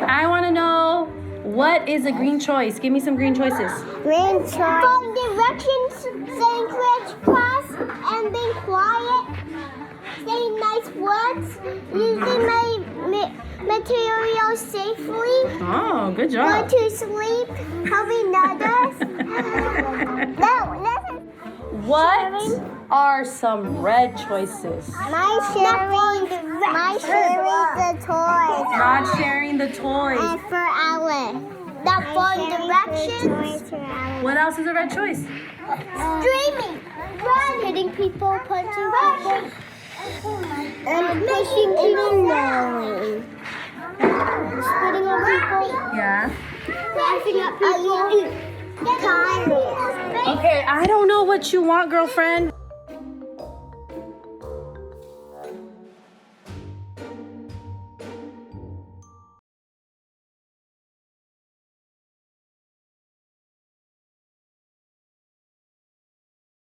right, I want to know, what is a green choice? Give me some green choices. Green choice. Following directions, saying correct class, and being quiet, saying nice words, using my materials safely, Oh, good going job. to sleep, helping others. What are some red choices? My sharing the toys. Not sharing the toys. And for Alice. Not following directions. What else is a red choice? Streaming. Run. Hitting people, punching people. And pushing people. Spitting on people. Yeah. Laughing at people. Tired. Okay, I don't know what you want, girlfriend.